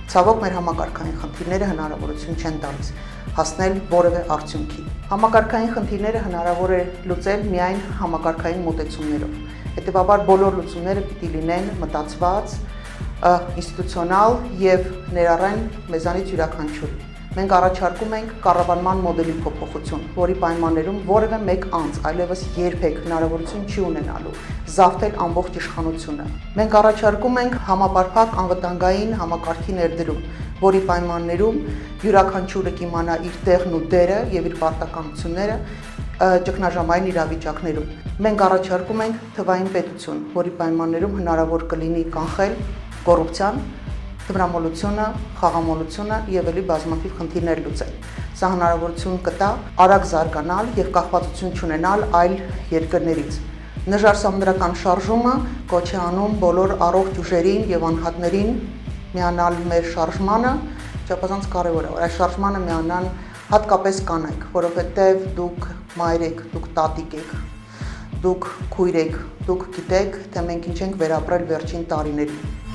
Ցավոք մեր համակարգային խնդիրները հնարավորություն չեն տալիս հասնել որևէ արդյունքի։ Համակարգային խնդիրները հնարավոր է լուծել միայն համակարգային մոտեցումներով։ Հետևաբար բոլոր լուծումները պիտի լինեն մտածված, ինստիտուցիոնալ եւ ներառեն մեզանից յուրաքանչյուրին։ Մենք առաջարկում ենք կառավարման մոդելի փոփոխություն, որի պայմաններում որևէ մեկ անձ այլևս երբեք հնարավորություն չի ունենալու զավթել ամբողջ իշխանությունը։ Մենք առաջարկում ենք համապարփակ անվտանգային համակարգի ներդրում, որի պայմաններում յուրաքանչյուրը կիմանա իր տեղն ու դերը եւ իր պարտականությունները ճգնաժամային իրավիճակներում։ Մենք առաջարկում ենք թվային պետություն, որի պայմաններում հնարավոր կլինի կանխել կոռուպցիան, թմրամոլությունը, խաղամոլությունը եւ ելի բազմաթիվ խնդիրներ լուծել։ Սա հնարավորություն կտա արագ զարգանալ եւ կախվածություն չունենալ այլ երկրներից։ Նժարսանդրական շարժումը կոչ է անում բոլոր առողջ ուժերին եւ անհատներին միանալ մեր շարժմանը, չափազանց կարեւոր է, որ այս շարժմանը միանան հատկապես կանայք, որովհետեւ դուք մայր եք, դուք տատիկ եք, դուք քույր եք, դուք գիտեք, թե մենք ինչ ենք վերապրել վերջին տարիներին։